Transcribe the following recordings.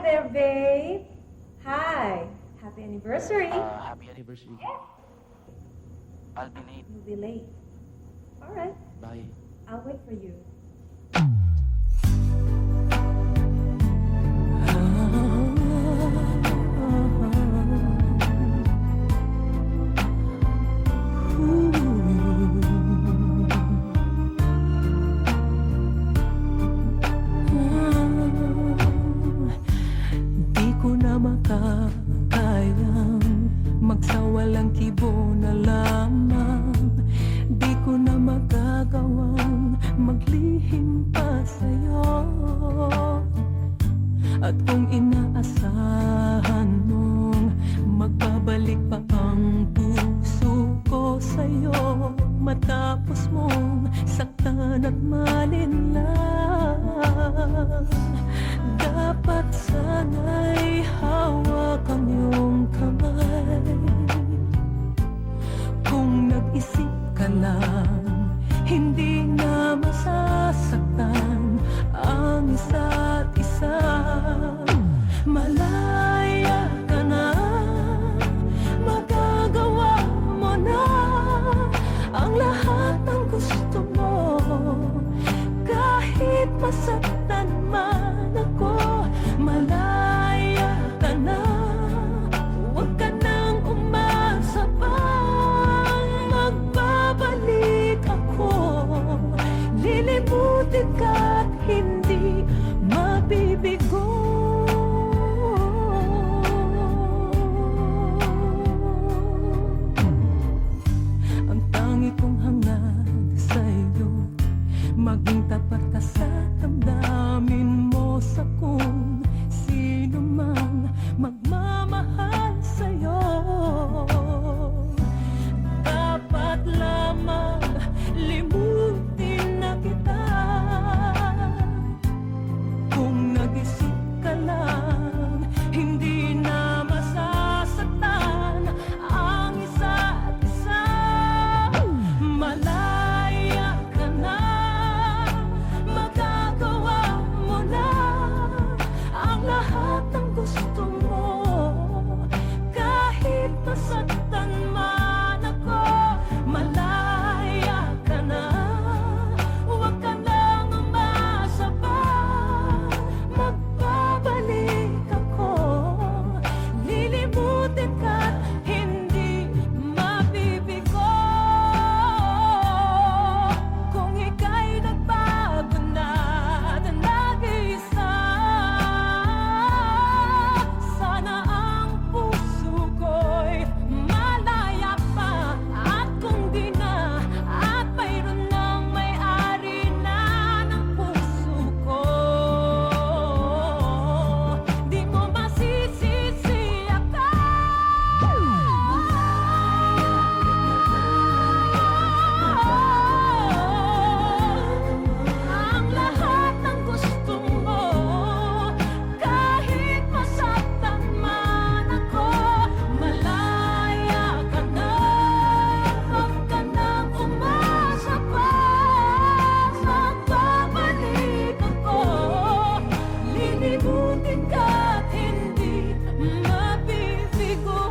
there, babe. Hi. Happy anniversary. Happy anniversary. I'll be late. You'll be late. All right. Bye. I'll wait for you. Di ko na makakayang magsawalang kibo na lamang. Di ko na magagawang maglihim pa sa'yo. At kung inaasahan mong magbabalik pa ang puso ko sa'yo, matapos mong saktan at malinlang, dapat sana'y hawak ang iyong kamay. Kung nag-isip ka lang, hindi na masasaktan ang isa't isa. Malaya ka na, magagawa mo na ang lahat ng gusto mo. Kahit masaktan man ako, malaya ka na. Huwag ka nang umasa pang magbabalik ako. Lilimutin ka't hindi mabibigo. Ang tangi kong hangad sa'yo, maging tapat ka sa damdamin mo sa kung sino mang magmamahal sa'yo. Dapat lamang limutin na kita. Kung nag-isip ka lang, hindi na masasaktan ang isa't isa. Malaya ka na, magagawa mo na ang lahat ng gusto mo. Kahit masaktan man ako, malaya ka na. Huwag ka nang umasa pa, magbabalik ako. Lilimutin ka't hindi mabibigo. Kung ika'y nagbago na at nag-iisa, sana ang puso ko'y malaya pa. At kung di na, at mayroon ng may-ari na ng puso ko, di mo masisisiyakan ang lahat ng gusto mo. Kahit masaktan man ako, malaya ka na. Huwag ka nang umasa pa, magbabalik ako. Lilimutin ka't hindi mabibigo.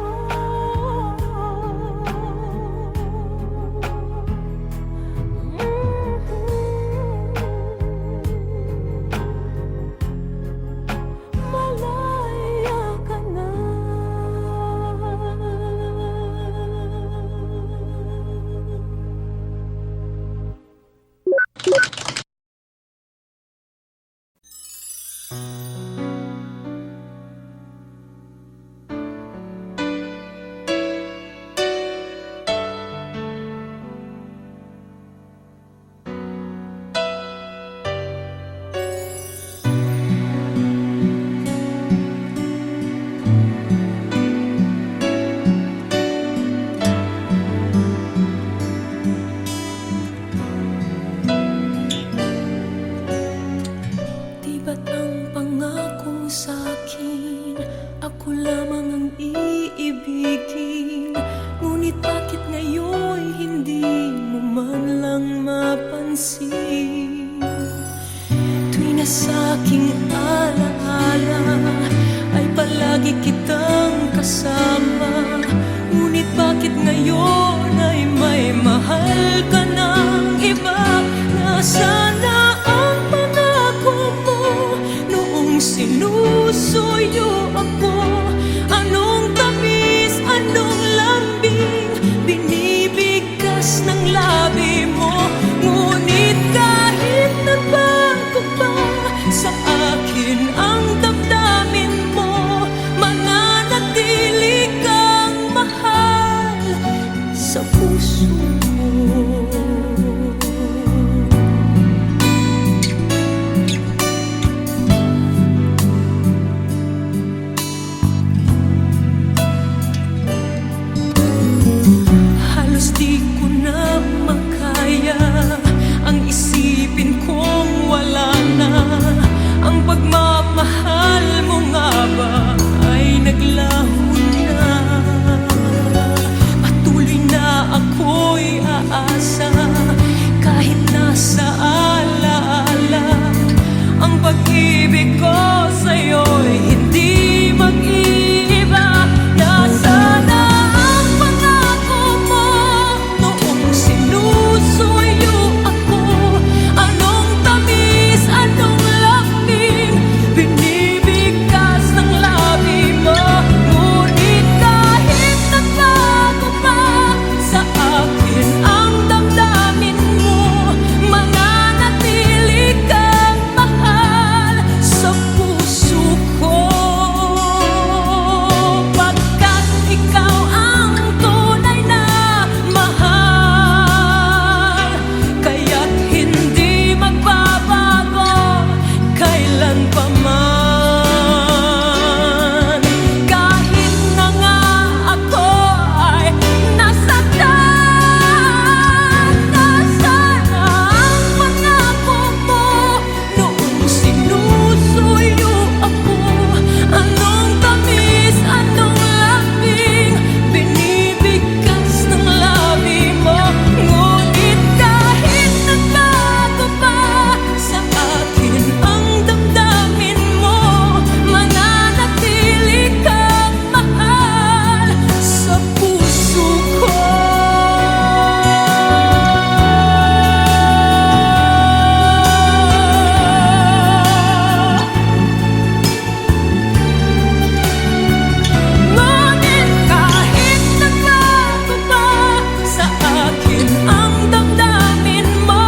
Malaya ka na. Di ba't ang pangako sa'kin, ako lamang ang iibigin? Ngunit bakit ngayon hindi mo man lang mapansin? Tuwing na sa'king alaala lagi kitang kasama. Ngunit bakit ngayon ay may mahal ka ng iba? Nasaan na ang pangako mo noong sinusuyo ako? Anong tamis, anong lambing binibigkas ng labi mo? Ngunit kahit nagbago pa sa akin ang damdamin mo, mananatili kang mahal sa puso mo. Halos di ko na makaya ang isipin kong wala na. Ang pagmamahal mo nga ba ay naglaho na? Patuloy na ako'y aasa kahit nasa alaala. Ang pag-ibig ko sa'yo'y hindi mag-iiba. Nasana ang pangako mo noong sinusuyo ako? Anong tamis, anong lambing binibigkas ng labi mo? Ngunit kahit nagbago pa sa akin ang damdamin mo, mananatili kang mahal sa puso ko. Pagkat ikaw ang tunay na mahal, kaya't hindi magbabago kailan pa man. Kahit na nga ako ay nasaktan, nasana ang pangako mo noong sinusuyo ako? Anong tamis, anong lambing binibigkas ng labi mo? Ngunit kahit nagbago pa sa akin ang damdamin mo, mananatili kang mahal sa puso ko. Ngunit kahit nagbago pa sa akin ang damdamin mo,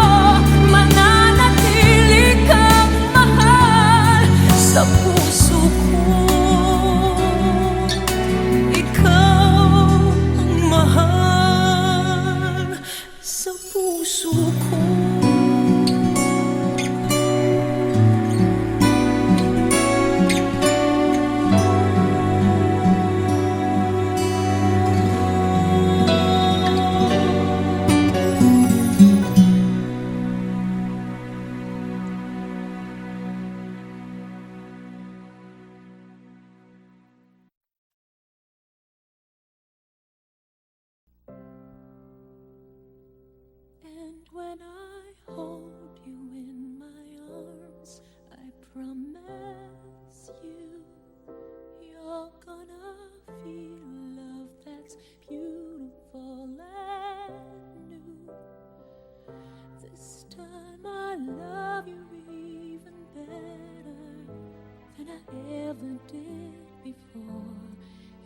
mananatili kang mahal sa puso ko. Ikaw ang mahal sa puso ko. And when I hold you in my arms, I promise you, you're gonna feel love that's beautiful and new. This time I love you even better than I ever did before,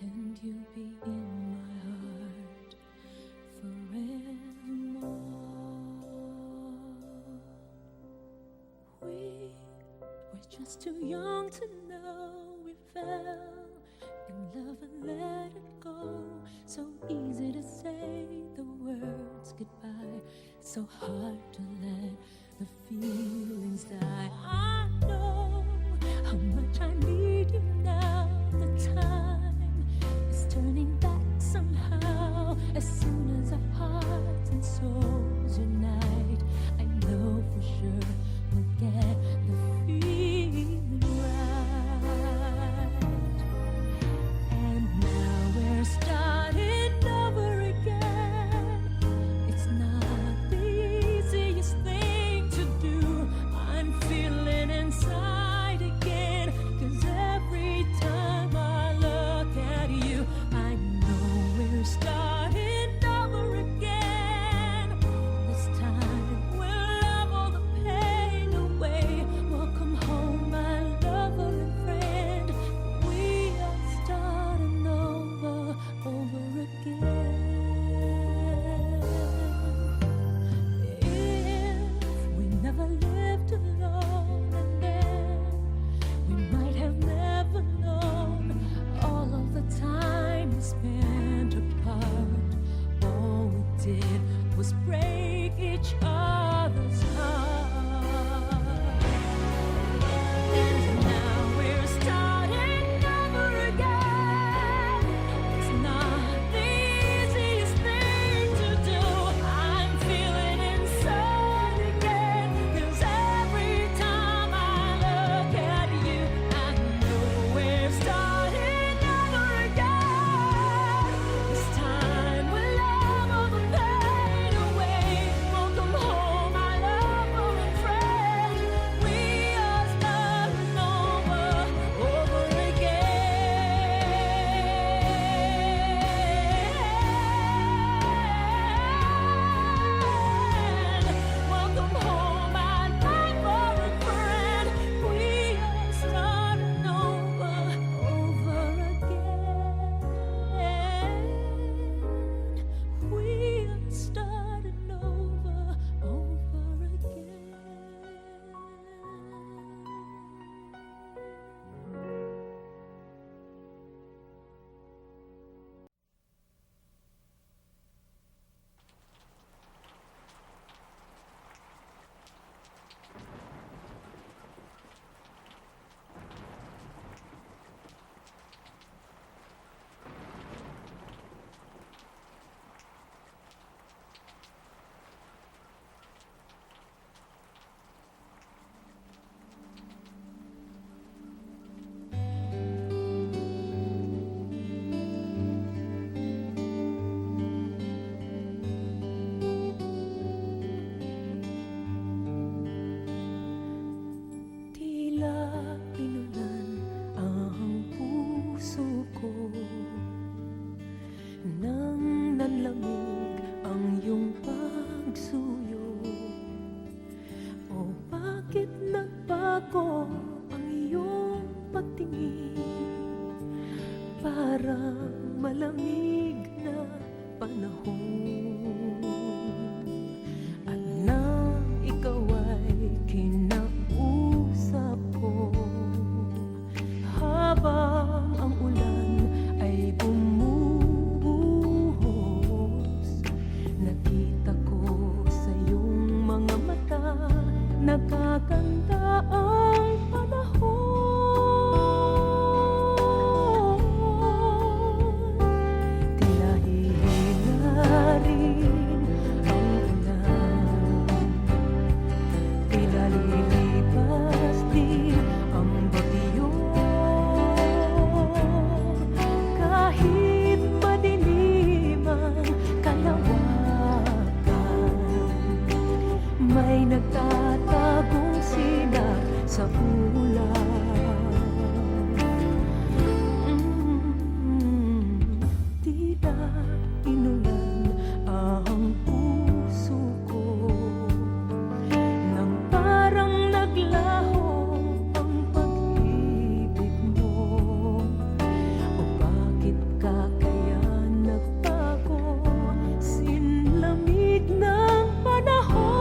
and you'll be in my heart forevermore. We were just too young to know we fell in love and let it go. So easy to say the words goodbye, so hard to let the feelings die. I know how much I need you now. The time is turning back somehow. As soon as our hearts and souls unite, I know for sure we'll get the feeling right. And now we're starting over again. It's not the easiest thing to do. I ko ang iyong pagtingin, parang malamig na panahon. At nang ikaw ay kinausap ko, habang ang ulan ay bumubuhos, nakita ko sa iyong mga mata, nakakanta ang panahon. Tila hihina rin ang ulan, tila lilipas din ang bagyo, kahit madilim ang kalawakan, may nagtatagong sinag sa ulan. Tila inulan ang puso ko, nang parang naglaho ang pag-ibig mo. O bakit ka kaya nagbago, sinlamig ng panahon?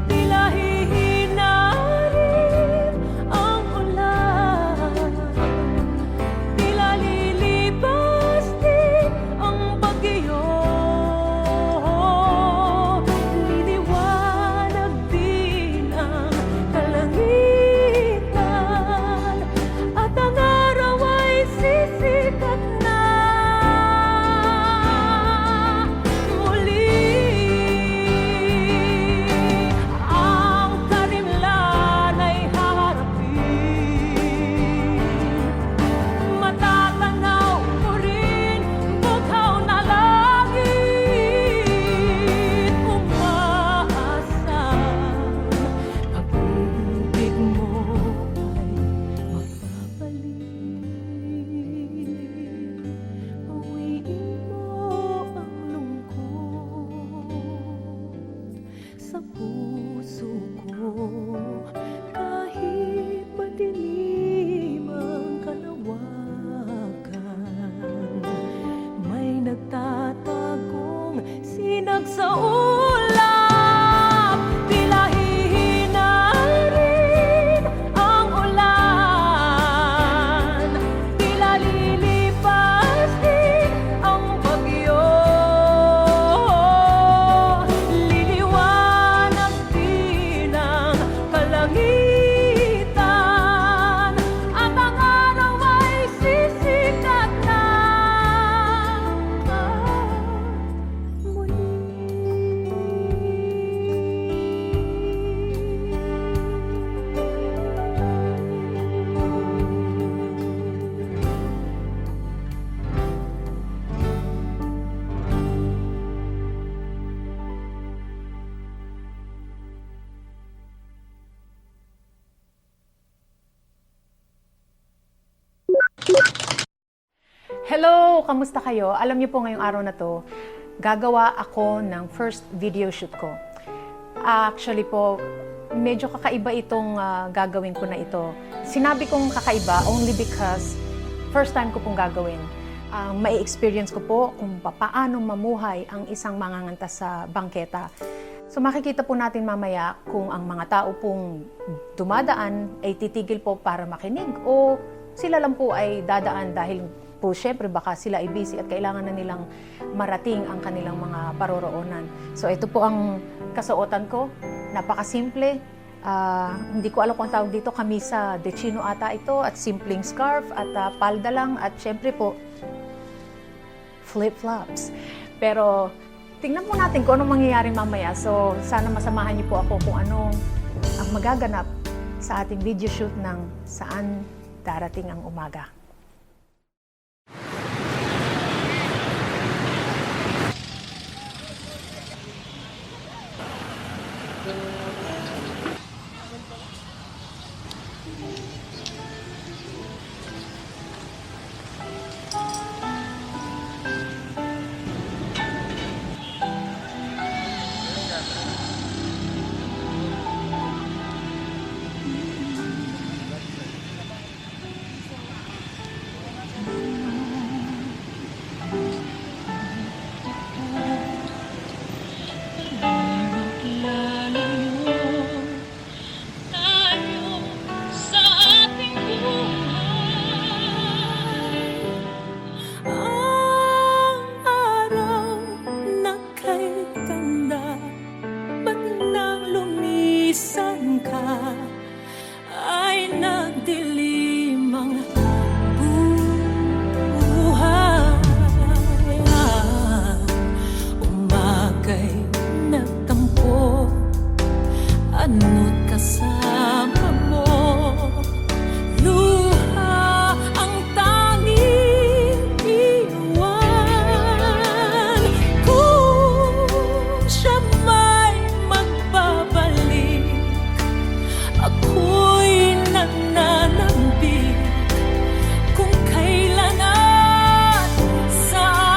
Tila hihina rin ang ulan, tila lilipas din ang bagyo, liliwanag din ang kalangitan, at ang araw ay sisikat na muli. Ang karimlan ay haharapin, matatanaw ko rin bughaw na langit, umaasang pag-ibig mo ay magbabalik. Bawiin mo ang lungkot sa puso ko, kahit madilim ang kalawakan, may nagtatagong sinag sa ulap. Tila hihina rin ang ulan, tila lilipas din ang bagyo, liliwanag din ang kalangitan, at ang araw ay sisikat na muli. Hello! Kamusta kayo? Alam niyo po ngayong araw na to, gagawa ako ng first video shoot ko. Actually po, medyo kakaiba itong gagawin ko na ito. Sinabi kong kakaiba only because first time ko pong gagawin. May experience ko po kung paano mamuhay ang isang manganganta sa bangketa. So makikita po natin mamaya kung ang mga tao pong dumadaan ay titigil po para makinig o sila lang po ay dadaan dahil po syempre baka sila ay busy at kailangan na nilang marating ang kanilang mga paroroonan. So ito po ang kasuotan ko, napakasimple. Hindi ko alam kung ang tawag dito, kamisa de chino ata ito, at simpleng scarf at palda lang, at syempre po flip-flops. Pero tingnan po natin kung anong mangyayari mamaya. So sana masamahan niyo po ako kung anong ang magaganap sa ating video shoot ng Saan Darating ang Umaga. Ano't kasama mo, luha ang tanging iwan. Kung siya may magbabalik, ako'y nananambik kung kailan at saan.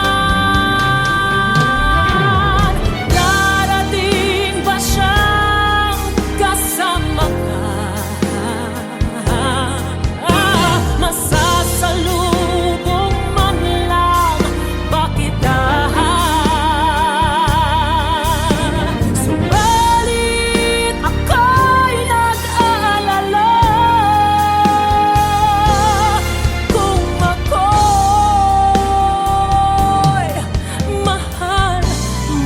Darating ba siyang kasama ka? Masasalubong man lang ba kita? Subalit ako'y nag-aalala kung ako'y mahal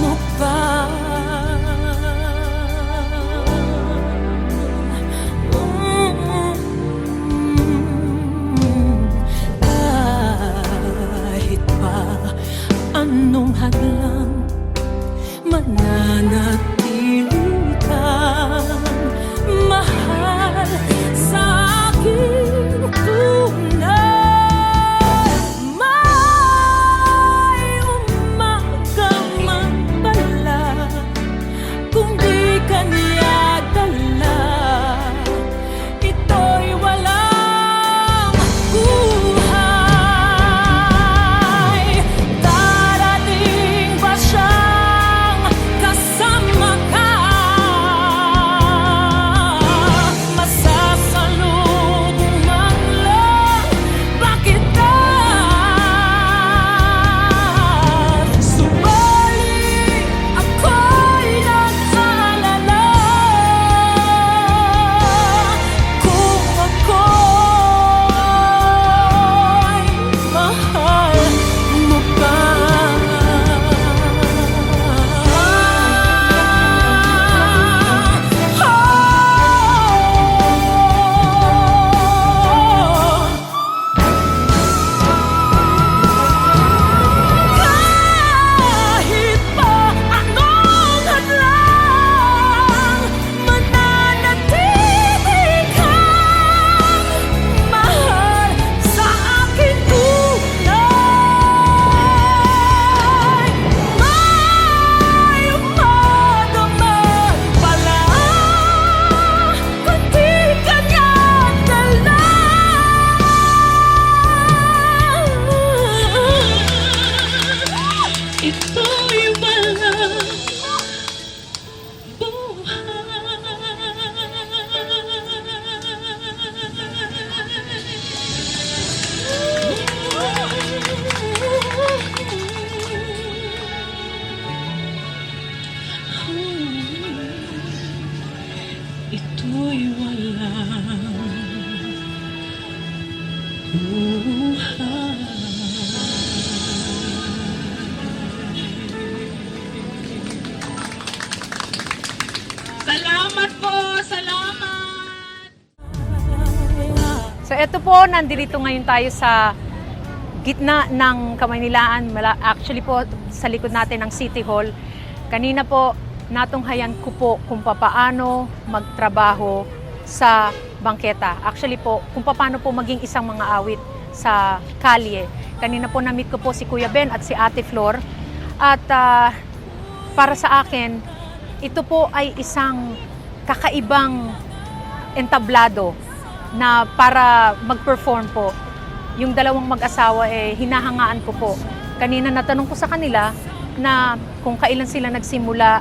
mo pa. Kahit pa anong hadlang, mananatili kang mahal sa aking tunay. May umaga man pala kung di ka niya dala, ito'y walang buhay. Darating ba siyang kasama ka? Masasalubong man lang ba kita? Subalit ako'y nag-aalala kung ako'y mahal mo pa. Kahit pa anong hadlang, mananatili kang mahal sa aking tunay. May umaga man pala kung di ka niya dala, ito'y walang buhay. Ito'y walang buhay. Salamat po! Salamat! So ito po, nandito ngayon tayo sa gitna ng Kamaynilaan. Actually po, sa likod natin ng City Hall. Kanina po, natunghayan ko po kung papaano magtrabaho sa bangketa. Actually po, kung paano po maging isang mga awit sa kalye. Kanina po na-meet ko po si Kuya Ben at si Ate Flor. At para sa akin, ito po ay isang kakaibang entablado na para mag-perform po. Yung dalawang mag-asawa hinahangaan ko po. Kanina natanong ko sa kanila na kung kailan sila nagsimula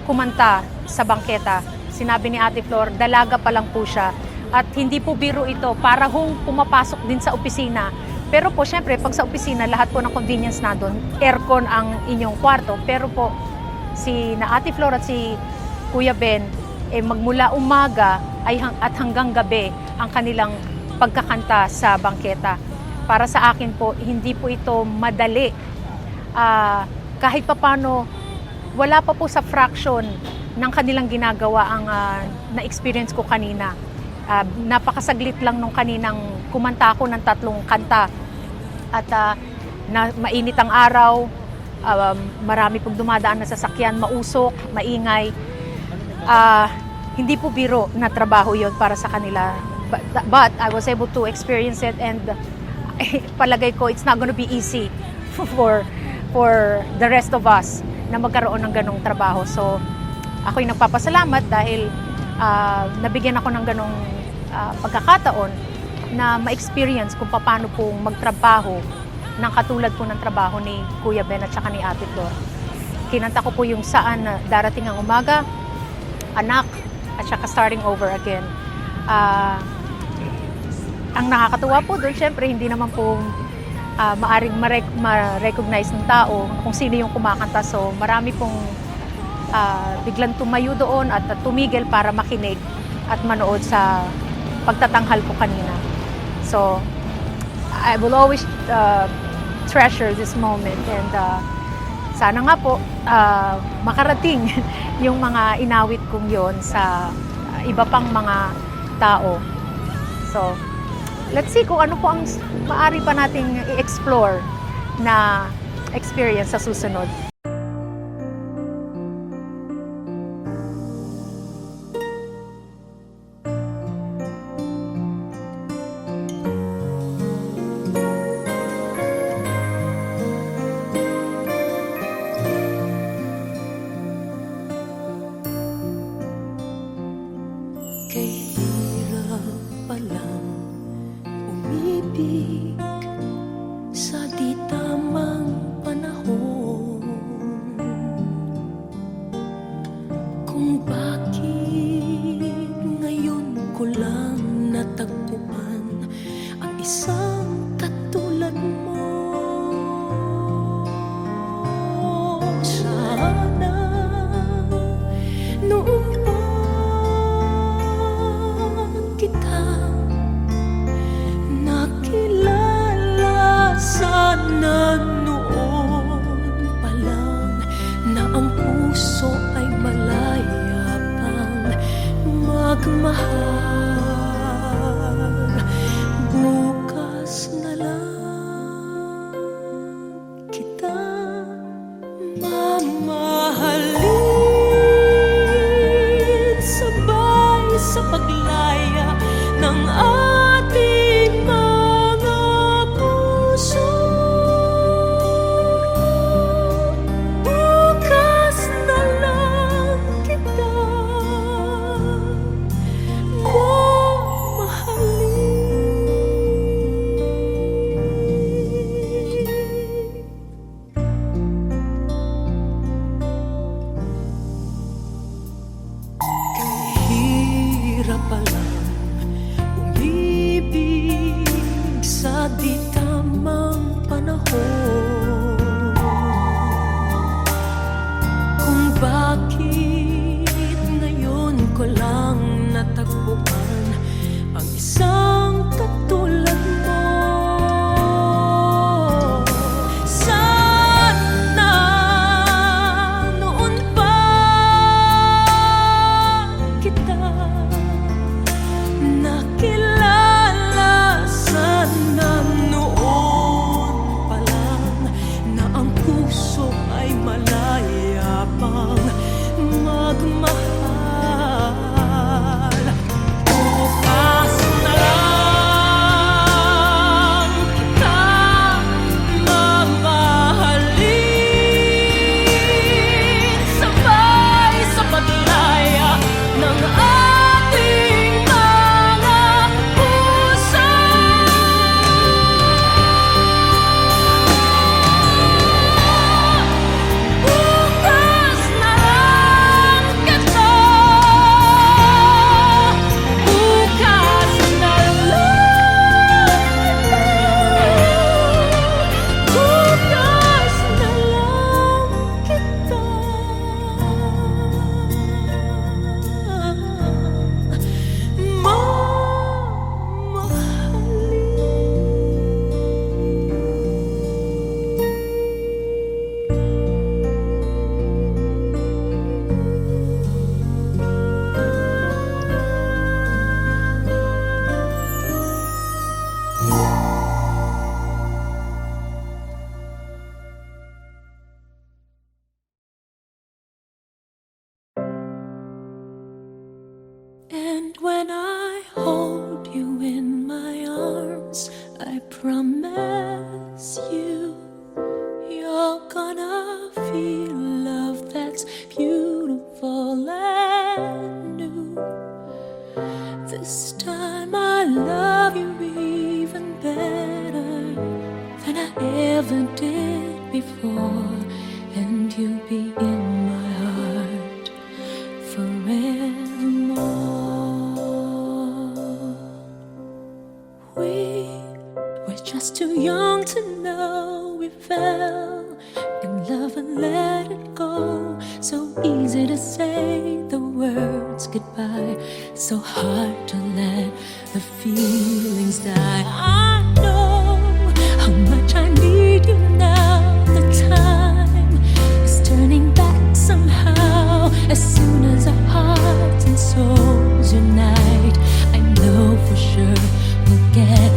kumanta sa bangketa. Sinabi ni Ate Flor, dalaga pa lang po siya. At hindi po biro ito, para hong pumapasok din sa opisina. Pero po, syempre, pag sa opisina, lahat po ng convenience na doon, aircon ang inyong kwarto. Pero po, si na Ate Flor at si Kuya Ben, magmula umaga at hanggang gabi ang kanilang pagkakanta sa bangketa. Para sa akin po, hindi po ito madali. Kahit papano, wala pa po sa fraction ng kanilang ginagawa ang na-experience ko kanina. Napakasaglit lang nung kaninang kumanta ako ng 3 kanta. At mainit ang araw, marami pong dumadaan na sasakyan, mausok, maingay. hindi po biro na trabaho yon para sa kanila. But I was able to experience it, and palagay ko it's not gonna be easy for the rest of us na magkaroon ng ganong trabaho. So ako'y nagpapasalamat dahil nabigyan ako ng ganong pagkakataon na ma-experience kung paano po magtrabaho ng katulad po ng trabaho ni Kuya Ben at saka ni Ate Flor. Kinanta ko po yung Saan na Darating ang Umaga, Anak, at saka Starting Over Again. Ang nakakatuwa po doon, syempre, hindi naman po maaring ma-recognize ng tao kung sino yung kumakanta. So marami pong biglang tumayo doon at tumigil para makinig at manood sa pagtatanghal ko kanina. So I will always treasure this moment, and sana nga po makarating yung mga inawit kong yon sa iba pang mga tao. So let's see kung ano po ang maaari pa nating i-explore na experience sa susunod. Kahirap palang umibig sa di tamang panahon, kung bakit ngayon ko lang natagpuan ang isang katulad mo. Sana noon pa kita nakilala, sana noon pa lang na ang puso ay malaya pang magmahal. Bukas na lang kita mamahalin, sabay sa paglaya ng ating mga puso. Bukas na lang kita mamahalin. Kahirap palang umibig sa di tamang panahon, kung bakit ngayon ko lang natagpuan ang isang katulad mo. Sana noon pa kita nakilala, sana noon pa lang na ang puso ay malaya pang magmahal. Bukas na lang kita mamahalin, sabay sa paglaya ng ating mga puso. Bukas na lang kita And when I hold you in my arms, I promise you, you're gonna feel love that's beautiful and new. This time I love you even better than I ever did before, and you'll be in my heart forevermore. We were just too young to know we fell in love and let it go. So easy to say the words goodbye, so hard to let the feelings die. I know how much I need you now. The time is turning back somehow. As soon as our hearts and souls unite, I know for sure we'll get